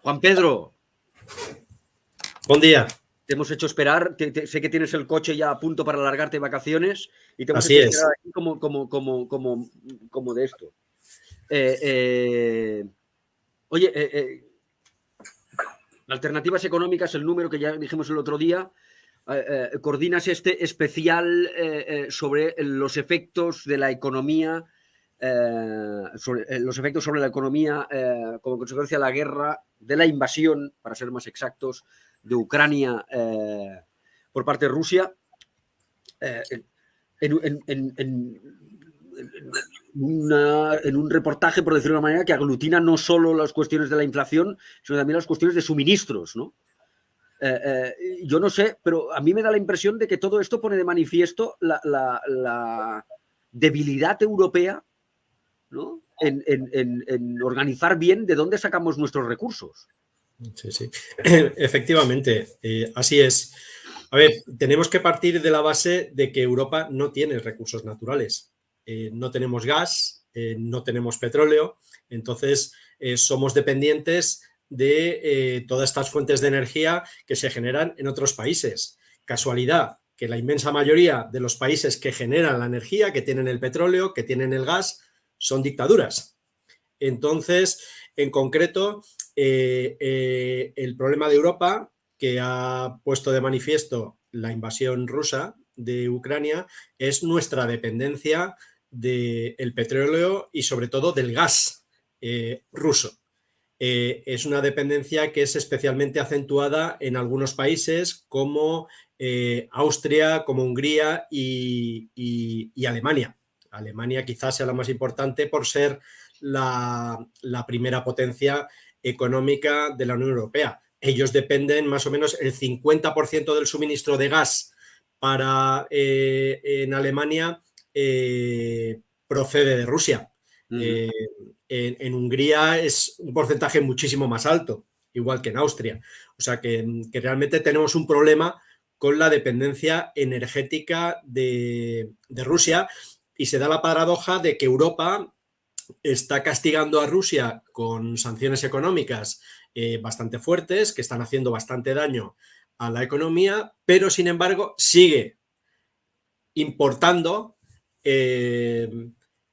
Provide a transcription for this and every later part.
Juan Pedro. Buen día. Te hemos hecho esperar. Sé que tienes el coche ya a punto para largarte de vacaciones y te hemos Así hecho es. esperar aquí como de esto. Oye, Alternativas Económicas, el número que ya dijimos el otro día, coordinas este especial sobre los efectos de la economía, los efectos sobre la economía como consecuencia de la guerra, de la invasión, para ser más exactos, de Ucrania por parte de Rusia. En un reportaje, por decirlo de una manera, que aglutina no solo las cuestiones de la inflación, sino también las cuestiones de suministros, ¿no? Yo no sé, pero a mí me da la impresión de que todo esto pone de manifiesto la debilidad europea, ¿no? En organizar bien de dónde sacamos nuestros recursos. Sí, sí. Efectivamente, así es. A ver, tenemos que partir de la base de que Europa no tiene recursos naturales. No tenemos gas, no tenemos petróleo, entonces somos dependientes de todas estas fuentes de energía que se generan en otros países. Casualidad que la inmensa mayoría de los países que generan la energía, que tienen el petróleo, que tienen el gas, son dictaduras. Entonces, en concreto, el problema de Europa, que ha puesto de manifiesto la invasión rusa de Ucrania, es nuestra dependencia del petróleo y sobre todo del gas ruso. Es una dependencia que es especialmente acentuada en algunos países como Austria, como Hungría y Alemania. Alemania quizás sea la más importante por ser la primera potencia económica de la Unión Europea. Ellos dependen más o menos el 50% del suministro de gas para en Alemania procede de Rusia. En Hungría es un porcentaje muchísimo más alto, igual que en Austria. O sea que realmente tenemos un problema con la dependencia energética de Rusia y se da la paradoja de que Europa está castigando a Rusia con sanciones económicas bastante fuertes, que están haciendo bastante daño a la economía, pero sin embargo sigue importando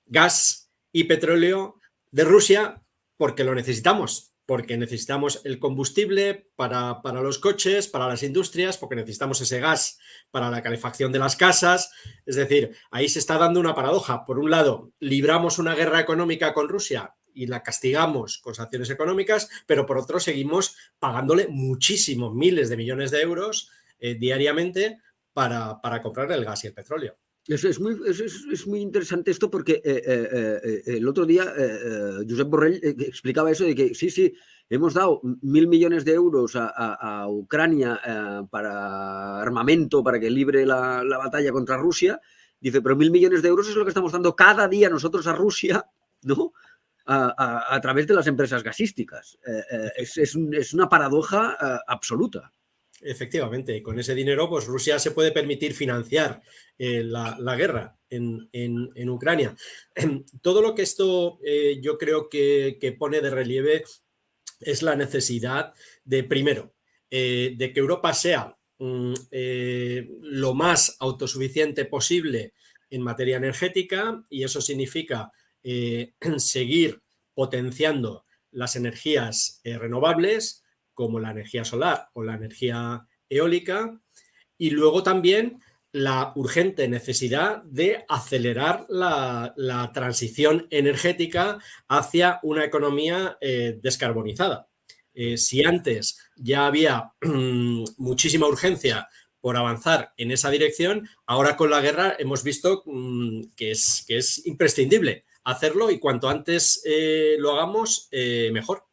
gas y petróleo de Rusia porque lo necesitamos, porque necesitamos el combustible para los coches, para las industrias, porque necesitamos ese gas para la calefacción de las casas. Es decir, ahí se está dando una paradoja. Por un lado, libramos una guerra económica con Rusia y la castigamos con sanciones económicas, pero por otro seguimos pagándole muchísimos miles de millones de euros diariamente para comprar el gas y el petróleo. Es muy interesante esto porque el otro día Josep Borrell explicaba eso de que sí, hemos dado 1.000 millones de euros a Ucrania para armamento, para que libre la batalla contra Rusia. Dice, pero 1.000 millones de euros es lo que estamos dando cada día nosotros a Rusia, ¿no? A través de las empresas gasísticas. Es una paradoja absoluta. Efectivamente, y con ese dinero pues Rusia se puede permitir financiar la guerra en Ucrania. Todo lo que esto yo creo que pone de relieve es la necesidad de, primero, de que Europa sea lo más autosuficiente posible en materia energética, y eso significa seguir potenciando las energías renovables, como la energía solar o la energía eólica, y luego también la urgente necesidad de acelerar la transición energética hacia una economía descarbonizada. Si antes ya había muchísima urgencia por avanzar en esa dirección, ahora con la guerra hemos visto que es imprescindible hacerlo, y cuanto antes lo hagamos, mejor.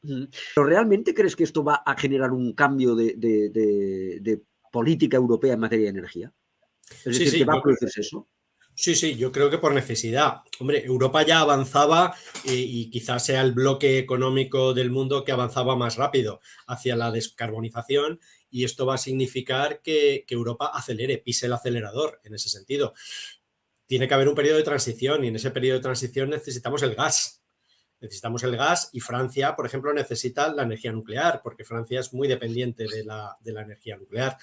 ¿Pero realmente crees que esto va a generar un cambio de política europea en materia de energía? Es decir, ¿que va a producirse eso? Sí, yo creo que por necesidad. Hombre, Europa ya avanzaba y quizás sea el bloque económico del mundo que avanzaba más rápido hacia la descarbonización, y esto va a significar que Europa acelere, pise el acelerador en ese sentido. Tiene que haber un periodo de transición, y en ese periodo de transición necesitamos el gas. necesitamos el gas y Francia, por ejemplo, necesita la energía nuclear, porque Francia es muy dependiente de la energía nuclear.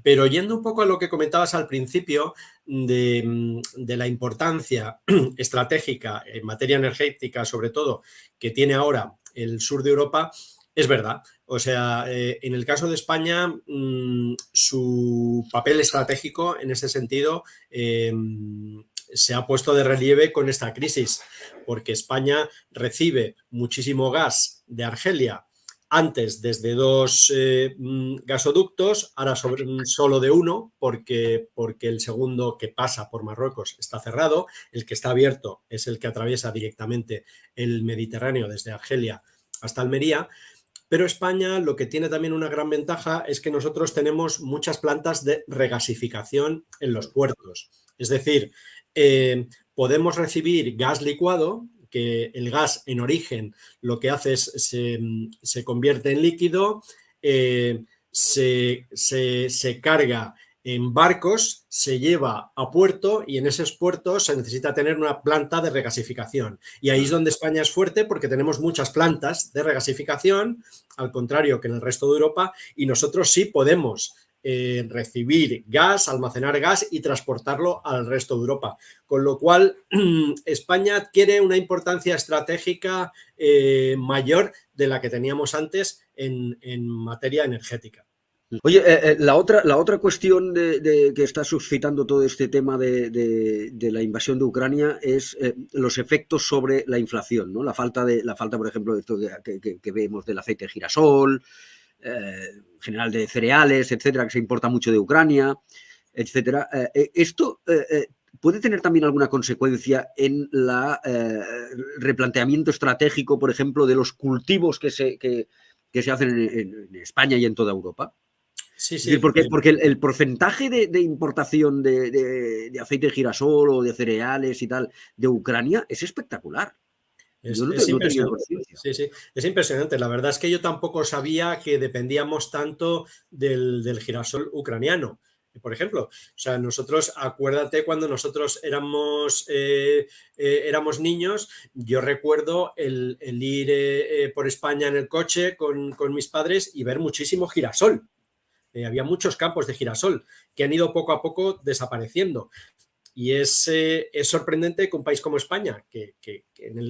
Pero yendo un poco a lo que comentabas al principio de la importancia estratégica en materia energética, sobre todo, que tiene ahora el sur de Europa, es verdad. O sea, en el caso de España, su papel estratégico en ese sentido se ha puesto de relieve con esta crisis, porque España recibe muchísimo gas de Argelia, antes desde 2 gasoductos, ahora solo de uno, porque el segundo que pasa por Marruecos está cerrado, el que está abierto es el que atraviesa directamente el Mediterráneo desde Argelia hasta Almería. Pero España lo que tiene también una gran ventaja es que nosotros tenemos muchas plantas de regasificación en los puertos. Es decir, podemos recibir gas licuado, que el gas en origen lo que hace es se convierte en líquido, se carga en barcos, se lleva a puerto y en esos puertos se necesita tener una planta de regasificación. Y ahí es donde España es fuerte porque tenemos muchas plantas de regasificación, al contrario que en el resto de Europa, y nosotros sí podemos recibir gas, almacenar gas y transportarlo al resto de Europa. Con lo cual, España adquiere una importancia estratégica mayor de la que teníamos antes en materia energética. Oye, la otra cuestión que está suscitando todo este tema de la invasión de Ucrania es los efectos sobre la inflación, ¿no? La falta, por ejemplo, de esto que vemos del aceite de girasol, en general de cereales, etcétera, que se importa mucho de Ucrania, etcétera. Esto puede tener también alguna consecuencia en el replanteamiento estratégico, por ejemplo, de los cultivos que se hacen en España y en toda Europa. Sí, Es decir, porque el porcentaje de importación de aceite de girasol o de cereales y tal de Ucrania es espectacular. Yo no tenía conciencia. Sí, sí, es impresionante. La verdad es que yo tampoco sabía que dependíamos tanto del girasol ucraniano. Por ejemplo, o sea, nosotros, acuérdate cuando nosotros éramos niños, yo recuerdo el ir por España en el coche con mis padres y ver muchísimo girasol. Había muchos campos de girasol que han ido poco a poco desapareciendo. Y es sorprendente que un país como España,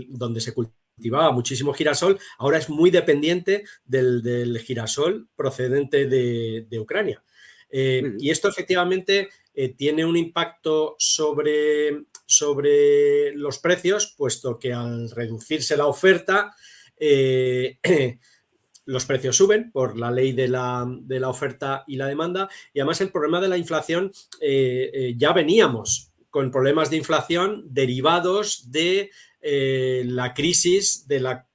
donde se cultivaba muchísimo girasol, ahora es muy dependiente del girasol procedente de Ucrania. Y esto efectivamente tiene un impacto sobre los precios, puesto que al reducirse la oferta, los precios suben por la ley de la oferta y la demanda, y además el problema de la inflación, ya veníamos con problemas de inflación derivados de la crisis de la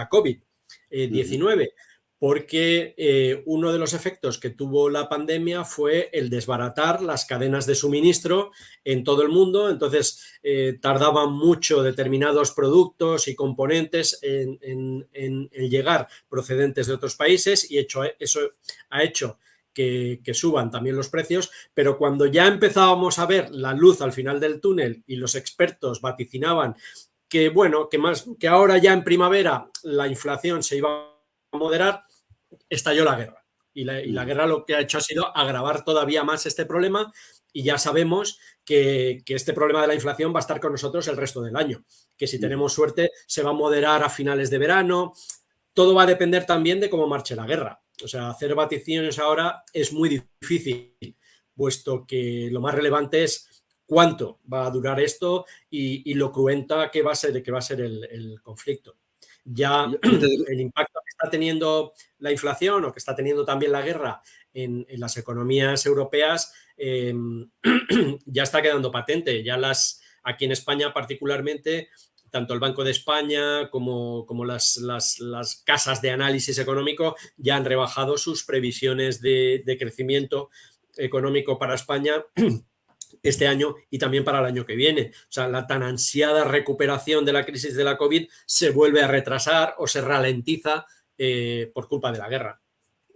COVID-19, porque uno de los efectos que tuvo la pandemia fue el desbaratar las cadenas de suministro en todo el mundo. Entonces tardaban mucho determinados productos y componentes en llegar procedentes de otros países, y eso ha hecho que suban también los precios, pero cuando ya empezábamos a ver la luz al final del túnel y los expertos vaticinaban que, bueno, que ahora ya en primavera la inflación se iba a moderar, estalló la guerra. Y la guerra lo que ha hecho ha sido agravar todavía más este problema, y ya sabemos que este problema de la inflación va a estar con nosotros el resto del año, que si tenemos suerte se va a moderar a finales de verano. Todo va a depender también de cómo marche la guerra. O sea, hacer vaticinios ahora es muy difícil, puesto que lo más relevante es cuánto va a durar esto y lo cruenta que va a ser el conflicto. Ya el impacto que está teniendo la inflación, o que está teniendo también la guerra en las economías europeas, ya está quedando patente. Ya aquí en España particularmente, tanto el Banco de España como las casas de análisis económico ya han rebajado sus previsiones de crecimiento económico para España este año y también para el año que viene. O sea, la tan ansiada recuperación de la crisis de la COVID se vuelve a retrasar o se ralentiza por culpa de la guerra.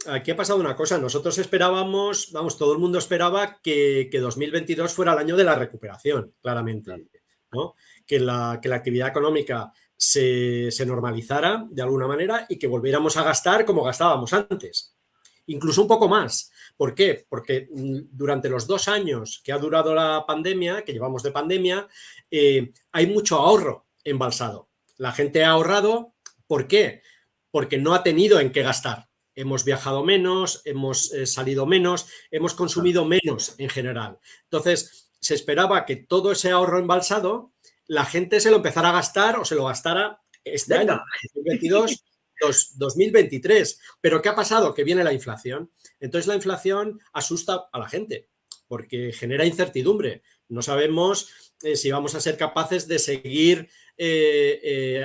Aquí ha pasado una cosa. Nosotros esperábamos, todo el mundo esperaba que 2022 fuera el año de la recuperación, claramente, ¿no? Que la actividad económica se normalizara de alguna manera y que volviéramos a gastar como gastábamos antes. Incluso un poco más. ¿Por qué? Porque durante los 2 años que ha durado la pandemia, que llevamos de pandemia, hay mucho ahorro embalsado. La gente ha ahorrado. ¿Por qué? Porque no ha tenido en qué gastar. Hemos viajado menos, hemos salido menos, hemos consumido menos en general. Entonces, se esperaba que todo ese ahorro embalsado, la gente se lo empezara a gastar o se lo gastara este año, 2022, 2023. Pero ¿qué ha pasado? Que viene la inflación. Entonces, la inflación asusta a la gente porque genera incertidumbre. No sabemos si vamos a ser capaces de seguir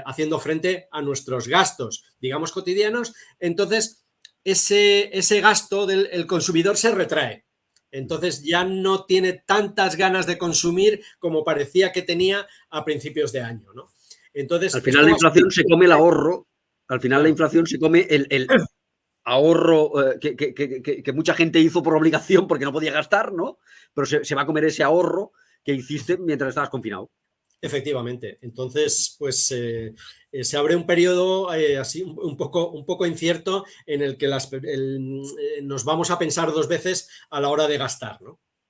haciendo frente a nuestros gastos, digamos, cotidianos. Entonces, ese gasto del consumidor se retrae. Entonces ya no tiene tantas ganas de consumir como parecía que tenía a principios de año, ¿no? Entonces, al final la inflación se come el ahorro, al final la inflación se come el ahorro que mucha gente hizo por obligación porque no podía gastar, ¿no? Pero se va a comer ese ahorro que hiciste mientras estabas confinado. Efectivamente. Entonces, pues se abre un periodo así un poco incierto en el que nos vamos a pensar 2 veces a la hora de gastar, ¿no?